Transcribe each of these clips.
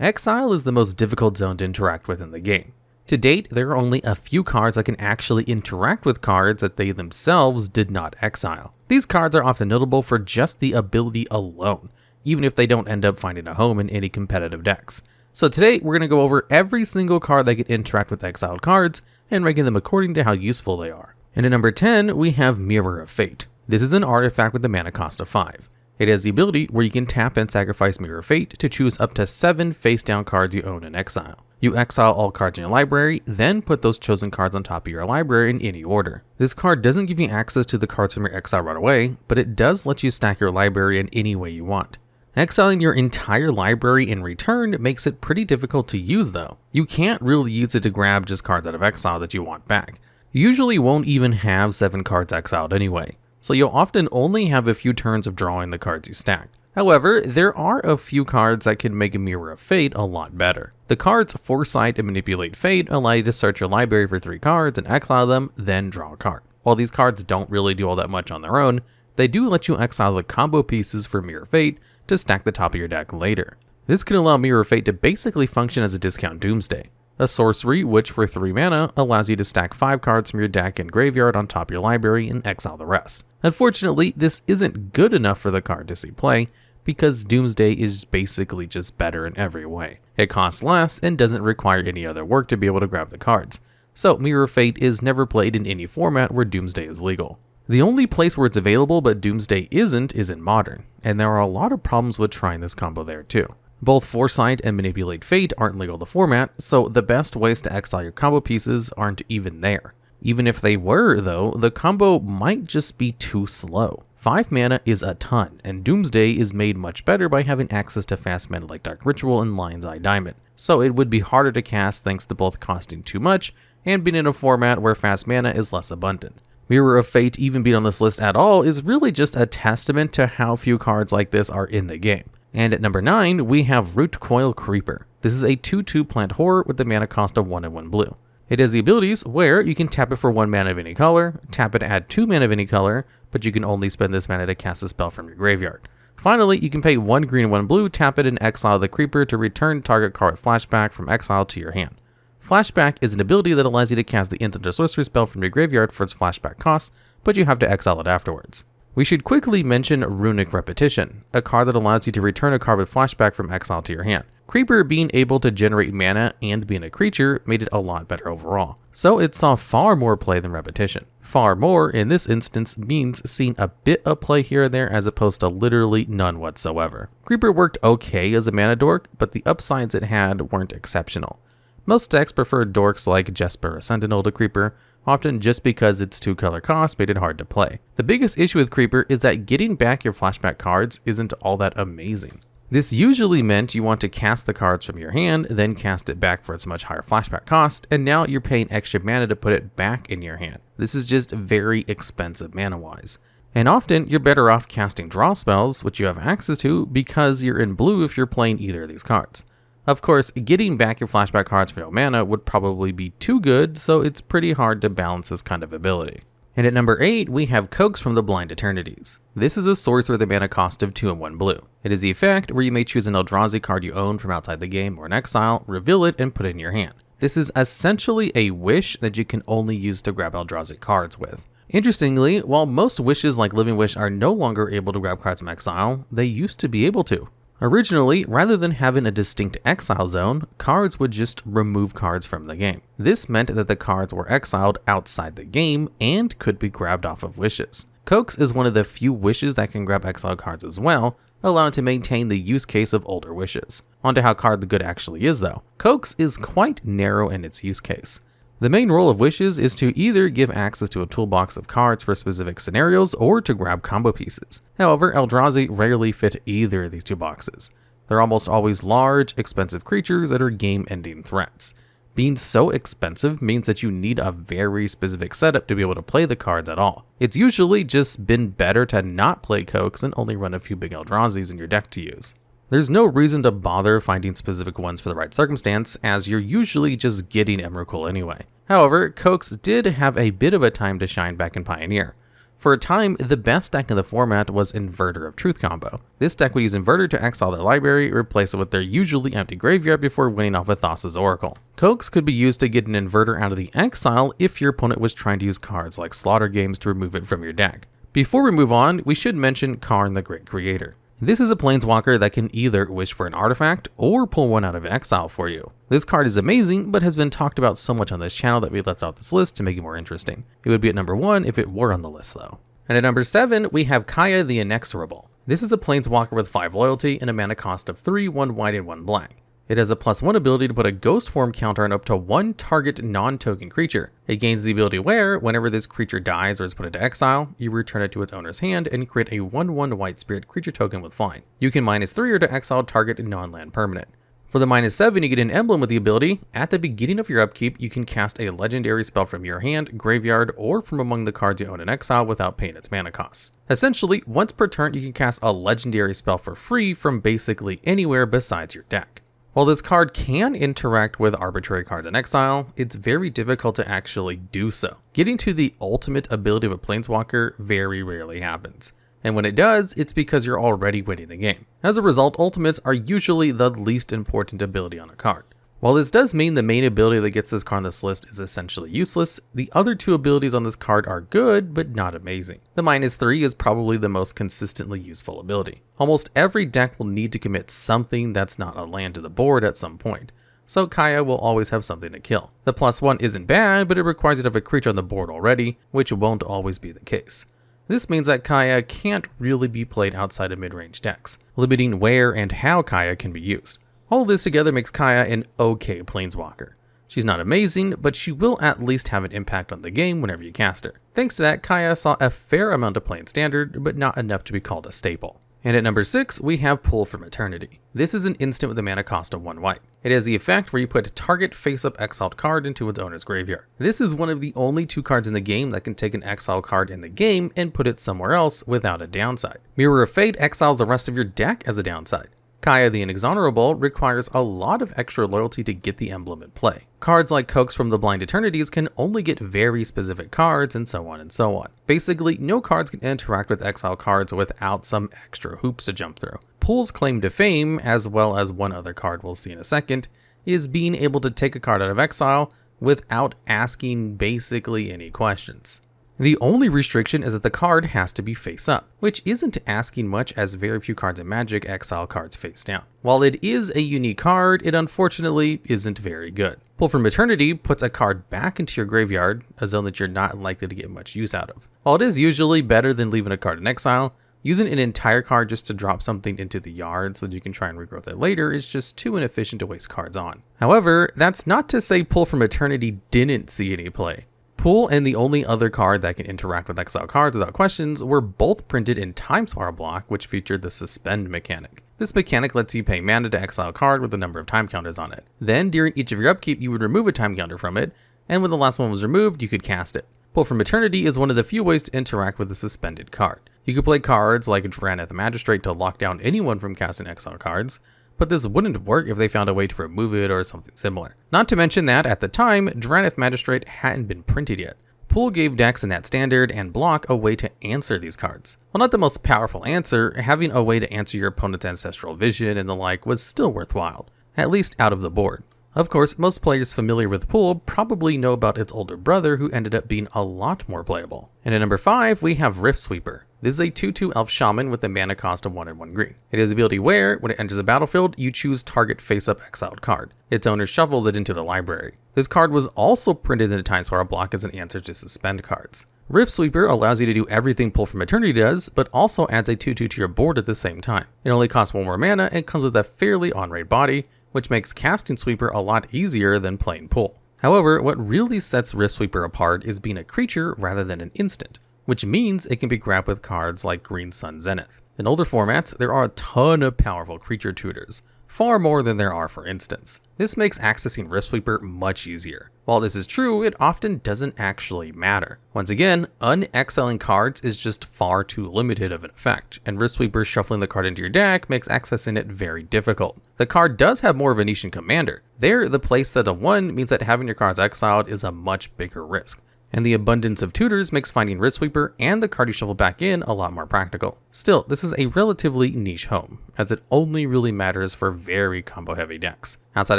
Exile is the most difficult zone to interact with in the game. To date, there are only a few cards that can actually interact with cards that they themselves did not exile. These cards are often notable for just the ability alone, even if they don't end up finding a home in any competitive decks. So today, we're going to go over every single card that can interact with exiled cards, and ranking them according to how useful they are. And at number 10, we have Mirror of Fate. This is an artifact with a mana cost of 5. It has the ability where you can tap and sacrifice Mirror of Fate to choose up to 7 face-down cards you own in exile. You exile all cards in your library, then put those chosen cards on top of your library in any order. This card doesn't give you access to the cards from your exile right away, but it does let you stack your library in any way you want. Exiling your entire library in return makes it pretty difficult to use though. You can't really use it to grab just cards out of exile that you want back. You usually won't even have 7 cards exiled anyway, so you'll often only have a few turns of drawing the cards you stacked. However, there are a few cards that can make a Mirror of Fate a lot better. The cards Foresight and Manipulate Fate allow you to search your library for 3 cards and exile them, then draw a card. While these cards don't really do all that much on their own, they do let you exile the combo pieces for Mirror of Fate to stack the top of your deck later. This can allow Mirror of Fate to basically function as a discount Doomsday, a sorcery which for 3 mana allows you to stack 5 cards from your deck and graveyard on top of your library and exile the rest. Unfortunately, this isn't good enough for the card to see play, because Doomsday is basically just better in every way. It costs less and doesn't require any other work to be able to grab the cards. So Mirror of Fate is never played in any format where Doomsday is legal. The only place where it's available but Doomsday isn't is in Modern, and there are a lot of problems with trying this combo there too. Both Foresight and Manipulate Fate aren't legal in the format, so the best ways to exile your combo pieces aren't even there. Even if they were though, the combo might just be too slow. 5 mana is a ton, and Doomsday is made much better by having access to fast mana like Dark Ritual and Lion's Eye Diamond, so it would be harder to cast thanks to both costing too much and being in a format where fast mana is less abundant. Mirror of Fate even being on this list at all is really just a testament to how few cards like this are in the game. And at number 9, we have Rootcoil Creeper. This is a 2/2 plant horror with a mana cost of 1 and 1 blue. It has the abilities where you can tap it for 1 mana of any color, tap it to add 2 mana of any color, but you can only spend this mana to cast a spell from your graveyard. Finally, you can pay 1 green and 1 blue, tap it and exile the creeper to return target card flashback from exile to your hand. Flashback is an ability that allows you to cast the instant or sorcery spell from your graveyard for its flashback cost, but you have to exile it afterwards. We should quickly mention Runic Repetition, a card that allows you to return a card with flashback from exile to your hand. Creeper being able to generate mana and being a creature made it a lot better overall, so it saw far more play than Repetition. Far more in this instance means seeing a bit of play here and there as opposed to literally none whatsoever. Creeper worked okay as a mana dork, but the upsides it had weren't exceptional. Most decks preferred dorks like Jesper or Sentinel to Creeper, often just because its 2 color cost made it hard to play. The biggest issue with Creeper is that getting back your flashback cards isn't all that amazing. This usually meant you want to cast the cards from your hand, then cast it back for its much higher flashback cost, and now you're paying extra mana to put it back in your hand. This is just very expensive mana-wise. And often, you're better off casting draw spells, which you have access to, because you're in blue if you're playing either of these cards. Of course, getting back your flashback cards for no mana would probably be too good, so it's pretty hard to balance this kind of ability. And at number 8, we have Coax from the Blind Eternities. This is a sorcery with a mana cost of 2 and 1 blue. It is the effect where you may choose an Eldrazi card you own from outside the game or in exile, reveal it, and put it in your hand. This is essentially a wish that you can only use to grab Eldrazi cards with. Interestingly, while most wishes like Living Wish are no longer able to grab cards from exile, they used to be able to. Originally, rather than having a distinct exile zone, cards would just remove cards from the game. This meant that the cards were exiled outside the game and could be grabbed off of wishes. Coax is one of the few wishes that can grab exiled cards as well, allowing it to maintain the use case of older wishes. Onto how card the good actually is though. Coax is quite narrow in its use case. The main role of wishes is to either give access to a toolbox of cards for specific scenarios or to grab combo pieces. However, Eldrazi rarely fit either of these 2 boxes. They're almost always large, expensive creatures that are game-ending threats. Being so expensive means that you need a very specific setup to be able to play the cards at all. It's usually just been better to not play Coax and only run a few big Eldrazi's in your deck to use. There's no reason to bother finding specific ones for the right circumstance, as you're usually just getting Emrakul anyway. However, Coax did have a bit of a time to shine back in Pioneer. For a time, the best deck in the format was Inverter of Truth combo. This deck would use Inverter to exile their library, replace it with their usually empty graveyard before winning off with Thassa's Oracle. Coax could be used to get an Inverter out of the exile if your opponent was trying to use cards like Slaughter Games to remove it from your deck. Before we move on, we should mention Karn the Great Creator. This is a planeswalker that can either wish for an artifact or pull one out of exile for you. This card is amazing, but has been talked about so much on this channel that we left out this list to make it more interesting. It would be at number 1 if it were on the list though. And at number 7, we have Kaya the Inexorable. This is a planeswalker with 5 loyalty and a mana cost of 3, 1 white and 1 black. It has a +1 ability to put a ghost form counter on up to 1 target non-token creature. It gains the ability where, whenever this creature dies or is put into exile, you return it to its owner's hand and create a 1/1 white spirit creature token with flying. You can -3 or to exile target non-land permanent. For the -7, you get an emblem with the ability. At the beginning of your upkeep, you can cast a legendary spell from your hand, graveyard, or from among the cards you own in exile without paying its mana costs. Essentially, once per turn, you can cast a legendary spell for free from basically anywhere besides your deck. While this card can interact with arbitrary cards in exile, it's very difficult to actually do so. Getting to the ultimate ability of a planeswalker very rarely happens. And when it does, it's because you're already winning the game. As a result, ultimates are usually the least important ability on a card. While this does mean the main ability that gets this card on this list is essentially useless, the other 2 abilities on this card are good, but not amazing. The -3 is probably the most consistently useful ability. Almost every deck will need to commit something that's not a land to the board at some point, so Kaya will always have something to kill. The +1 isn't bad, but it requires you to have a creature on the board already, which won't always be the case. This means that Kaya can't really be played outside of mid-range decks, limiting where and how Kaya can be used. All this together makes Kaya an okay planeswalker. She's not amazing, but she will at least have an impact on the game whenever you cast her. Thanks to that, Kaya saw a fair amount of play in Standard, but not enough to be called a staple. And at number 6, we have Pull from Eternity. This is an instant with a mana cost of 1 white. It has the effect where you put a target face-up exiled card into its owner's graveyard. This is one of the only 2 cards in the game that can take an exile card in the game and put it somewhere else without a downside. Mirror of Fate exiles the rest of your deck as a downside. Kaya the Inexorable requires a lot of extra loyalty to get the emblem in play. Cards like Coax from the Blind Eternities can only get very specific cards, and so on and so on. Basically, no cards can interact with exile cards without some extra hoops to jump through. Pull's claim to fame, as well as one other card we'll see in a second, is being able to take a card out of exile without asking basically any questions. The only restriction is that the card has to be face up, which isn't asking much as very few cards in Magic exile cards face down. While it is a unique card, it unfortunately isn't very good. Pull from Eternity puts a card back into your graveyard, a zone that you're not likely to get much use out of. While it is usually better than leaving a card in exile, using an entire card just to drop something into the yard so that you can try and regrowth it later is just too inefficient to waste cards on. However, that's not to say Pull from Eternity didn't see any play. Pull and the only other card that can interact with exile cards without questions were both printed in Timeswar block, which featured the suspend mechanic. This mechanic lets you pay mana to exile a card with a number of time counters on it. Then, during each of your upkeep, you would remove a time counter from it, and when the last one was removed, you could cast it. Pull from Eternity is one of the few ways to interact with a suspended card. You could play cards like Drannith Magistrate to lock down anyone from casting exile cards, but this wouldn't work if they found a way to remove it or something similar. Not to mention that, at the time, Drannith Magistrate hadn't been printed yet. Pull gave decks in that standard and block a way to answer these cards. While not the most powerful answer, having a way to answer your opponent's Ancestral Vision and the like was still worthwhile, at least out of the board. Of course, most players familiar with Pull probably know about its older brother who ended up being a lot more playable. And at number 5, we have Riftsweeper. This is a 2/2 elf shaman with a mana cost of 1 and 1 green. It has the ability where, when it enters the battlefield, you choose target face-up exiled card. Its owner shuffles it into the library. This card was also printed in a Timeswar block as an answer to suspend cards. Riftsweeper allows you to do everything Pull from Eternity does, but also adds a 2/2 to your board at the same time. It only costs 1 more mana and comes with a fairly on-rate body, which makes casting Sweeper a lot easier than playing Pull. However, what really sets Riftsweeper apart is being a creature rather than an instant, which means it can be grabbed with cards like Green Sun Zenith. In older formats, there are a ton of powerful creature tutors, far more than there are for instants. This makes accessing Riftsweeper much easier. While this is true, it often doesn't actually matter. Once again, unexiling cards is just far too limited of an effect, and Riftsweeper shuffling the card into your deck makes accessing it very difficult. The card does have more of a niche in Commander. There, the place set of 1 means that having your cards exiled is a much bigger risk. And the abundance of tutors makes finding Riftsweeper and the card you shuffle back in a lot more practical. Still, this is a relatively niche home, as it only really matters for very combo heavy decks. Outside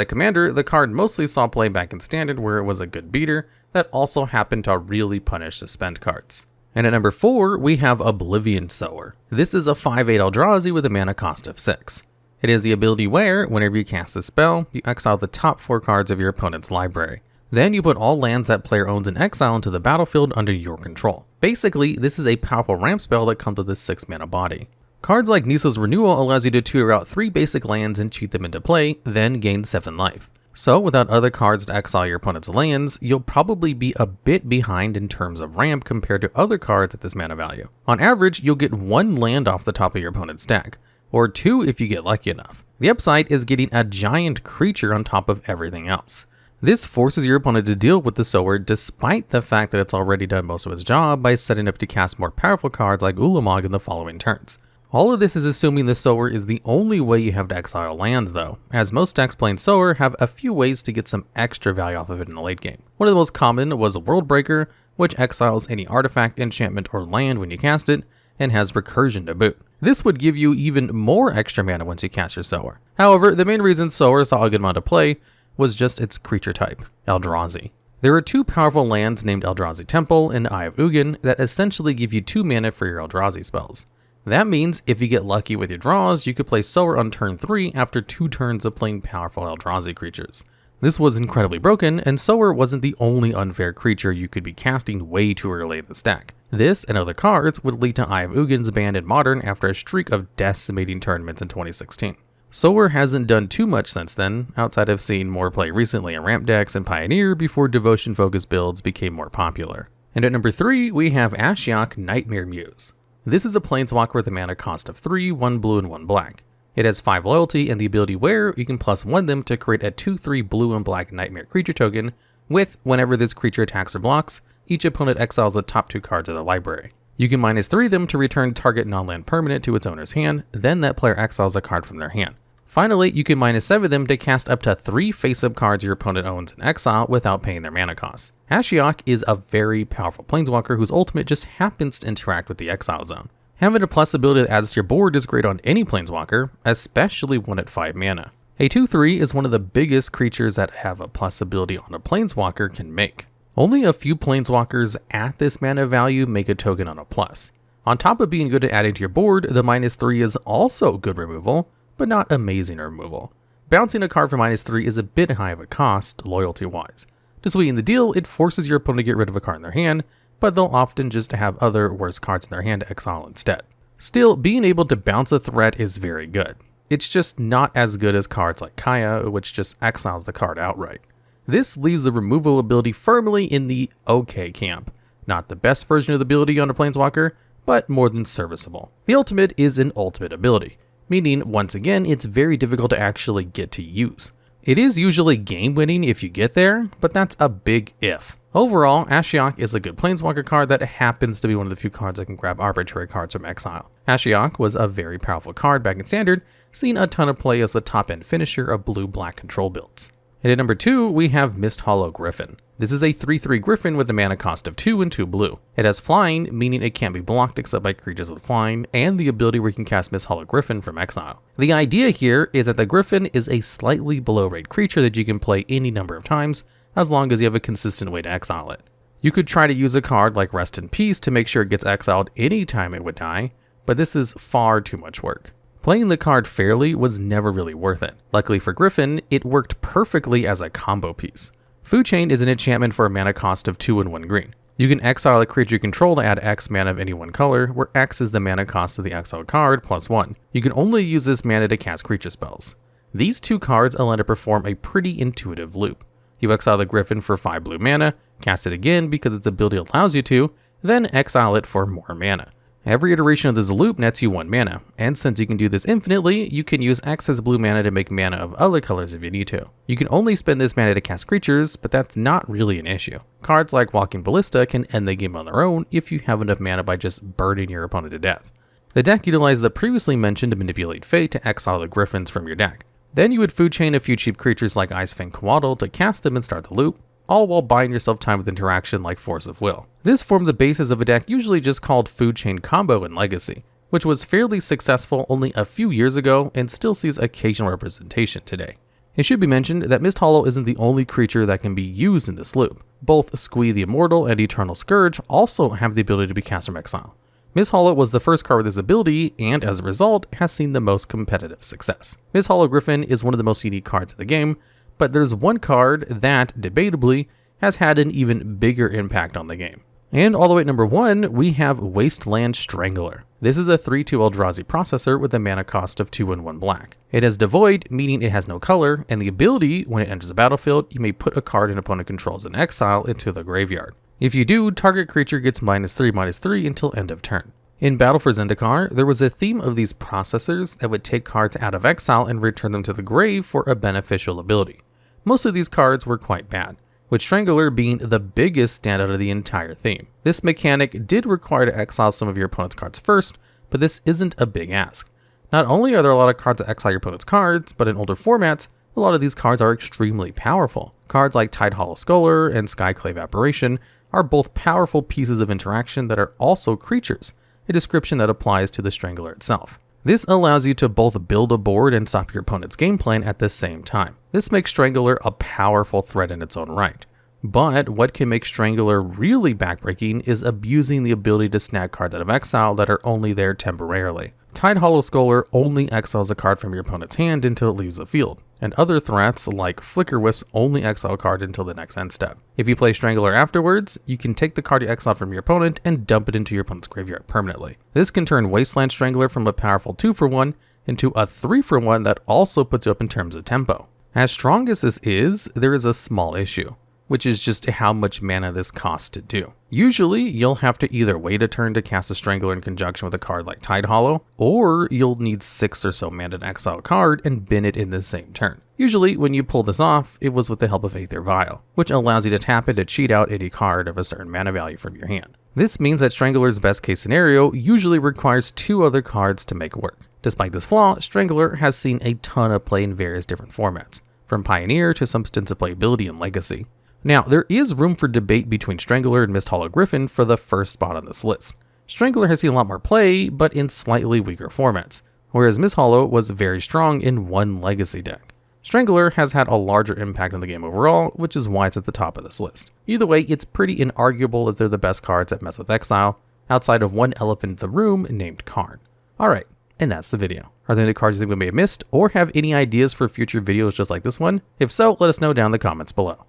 of Commander, the card mostly saw play back in Standard where it was a good beater that also happened to really punish suspend cards. And at number 4, we have Oblivion Sower. This is a 5/8 Eldrazi with a mana cost of 6. It is the ability where, whenever you cast a spell, you exile the top 4 cards of your opponent's library. Then you put all lands that player owns in exile into the battlefield under your control. Basically, this is a powerful ramp spell that comes with a 6 mana body. Cards like Nisa's Renewal allows you to tutor out 3 basic lands and cheat them into play, then gain 7 life. So without other cards to exile your opponent's lands, you'll probably be a bit behind in terms of ramp compared to other cards at this mana value. On average, you'll get 1 land off the top of your opponent's deck, or 2 if you get lucky enough. The upside is getting a giant creature on top of everything else. This forces your opponent to deal with the Sower despite the fact that it's already done most of its job by setting up to cast more powerful cards like Ulamog in the following turns. All of this is assuming the Sower is the only way you have to exile lands though, as most decks playing Sower have a few ways to get some extra value off of it in the late game. One of the most common was Worldbreaker, which exiles any artifact, enchantment, or land when you cast it, and has recursion to boot. This would give you even more extra mana once you cast your Sower. However, the main reason Sower saw a good amount of play was just its creature type, Eldrazi. There are 2 powerful lands named Eldrazi Temple and Eye of Ugin that essentially give you 2 mana for your Eldrazi spells. That means if you get lucky with your draws, you could play Sower on turn 3 after 2 turns of playing powerful Eldrazi creatures. This was incredibly broken, and Sower wasn't the only unfair creature you could be casting way too early in the stack. This and other cards would lead to Eye of Ugin's ban in Modern after a streak of decimating tournaments in 2016. Sower hasn't done too much since then, outside of seeing more play recently in ramp decks and Pioneer before devotion-focused builds became more popular. And at number 3, we have Ashiok Nightmare Muse. This is a planeswalker with a mana cost of 3, 1 blue and 1 black. It has 5 loyalty and the ability where you can +1 them to create a 2/3 blue and black nightmare creature token with, whenever this creature attacks or blocks, each opponent exiles the top 2 cards of the library. You can -3 them to return target non-land permanent to its owner's hand, then that player exiles a card from their hand. Finally, you can -7 them to cast up to 3 face-up cards your opponent owns in exile without paying their mana cost. Ashiok is a very powerful planeswalker whose ultimate just happens to interact with the exile zone. Having a plus ability that adds to your board is great on any planeswalker, especially one at 5 mana. A 2/3 is one of the biggest creatures that have a plus ability on a planeswalker can make. Only a few planeswalkers at this mana value make a token on a plus. On top of being good at adding to your board, the -3 is also good removal, but not amazing removal. Bouncing a card for -3 is a bit high of a cost, loyalty-wise. To sweeten the deal, it forces your opponent to get rid of a card in their hand, but they'll often just have other worse cards in their hand to exile instead. Still, being able to bounce a threat is very good. It's just not as good as cards like Kaya, which just exiles the card outright. This leaves the removal ability firmly in the okay camp. Not the best version of the ability on a planeswalker, but more than serviceable. The ultimate is an ultimate ability, meaning once again it's very difficult to actually get to use. It is usually game winning if you get there, but that's a big if. Overall, Ashiok is a good planeswalker card that happens to be one of the few cards that can grab arbitrary cards from exile. Ashiok was a very powerful card back in Standard, seeing a ton of play as the top end finisher of blue-black control builds. And at number 2, we have Misthollow Griffin. This is a 3/3 Griffin with a mana cost of 2 and 2 blue. It has flying, meaning it can't be blocked except by creatures with flying, and the ability where you can cast Misthollow Griffin from exile. The idea here is that the Griffin is a slightly below rate creature that you can play any number of times, as long as you have a consistent way to exile it. You could try to use a card like Rest in Peace to make sure it gets exiled anytime it would die, but this is far too much work. Playing the card fairly was never really worth it. Luckily for Griffin, it worked perfectly as a combo piece. Food Chain is an enchantment for a mana cost of 2 and 1 green. You can exile a creature you control to add X mana of any one color, where X is the mana cost of the exiled card +1. You can only use this mana to cast creature spells. These 2 cards allow to perform a pretty intuitive loop. You exile the Griffin for 5 blue mana, cast it again because its ability allows you to, then exile it for more mana. Every iteration of this loop nets you 1 mana, and since you can do this infinitely, you can use excess blue mana to make mana of other colors if you need to. You can only spend this mana to cast creatures, but that's not really an issue. Cards like Walking Ballista can end the game on their own if you have enough mana by just burning your opponent to death. The deck utilizes the previously mentioned Manipulate Fate to exile the Griffins from your deck. Then you would food chain a few cheap creatures like Icefang Coatl to cast them and start the loop. all while buying yourself time with interaction like Force of Will. This formed the basis of a deck usually just called Food Chain Combo in Legacy, which was fairly successful only a few years ago and still sees occasional representation today. It should be mentioned that Misthollow isn't the only creature that can be used in this loop. Both Squee the Immortal and Eternal Scourge also have the ability to be cast from exile. Misthollow was the first card with this ability, and as a result, has seen the most competitive success. Misthollow Griffin is one of the most unique cards in the game, but there's one card that, debatably, has had an even bigger impact on the game. And all the way at number 1, we have Wasteland Strangler. This is a 3/2 Eldrazi processor with a mana cost of 2 and 1 black. It has Devoid, meaning it has no color, and the ability, when it enters the battlefield, you may put a card an opponent controls in exile into the graveyard. If you do, target creature gets -3/-3 until end of turn. In Battle for Zendikar, there was a theme of these processors that would take cards out of exile and return them to the grave for a beneficial ability. Most of these cards were quite bad, with Strangler being the biggest standout of the entire theme. This mechanic did require to exile some of your opponent's cards first, but this isn't a big ask. Not only are there a lot of cards that exile your opponent's cards, but in older formats, a lot of these cards are extremely powerful. Cards like Tidehollow Scholar and Skyclave Apparition are both powerful pieces of interaction that are also creatures, a description that applies to the Strangler itself. This allows you to both build a board and stop your opponent's game plan at the same time. This makes Strangler a powerful threat in its own right. But what can make Strangler really backbreaking is abusing the ability to snag cards out of exile that are only there temporarily. Tidehollow Scholar only exiles a card from your opponent's hand until it leaves the field, and other threats like Flicker Wisp only exile a card until the next end step. If you play Strangler afterwards, you can take the card you exiled from your opponent and dump it into your opponent's graveyard permanently. This can turn Wasteland Strangler from a powerful 2-for-1 into a 3-for-1 that also puts you up in terms of tempo. As strong as this is, there is a small issue, which is just how much mana this costs to do. Usually, you'll have to either wait a turn to cast a Strangler in conjunction with a card like Tidehollow, or you'll need 6 or so mana to exile a card and bin it in the same turn. Usually, when you pull this off, it was with the help of Aether Vial, which allows you to tap it to cheat out any card of a certain mana value from your hand. This means that Strangler's best case scenario usually requires 2 other cards to make work. Despite this flaw, Strangler has seen a ton of play in various different formats, from Pioneer to some stints of playability in Legacy. Now, there is room for debate between Strangler and Misthollow Griffin for the first spot on this list. Strangler has seen a lot more play, but in slightly weaker formats, whereas Misthollow was very strong in one Legacy deck. Strangler has had a larger impact on the game overall, which is why it's at the top of this list. Either way, it's pretty inarguable that they're the best cards that mess with exile, outside of one elephant in the room named Karn. Alright, and that's the video. Are there any cards you think we may have missed, or have any ideas for future videos just like this one? If so, let us know down in the comments below.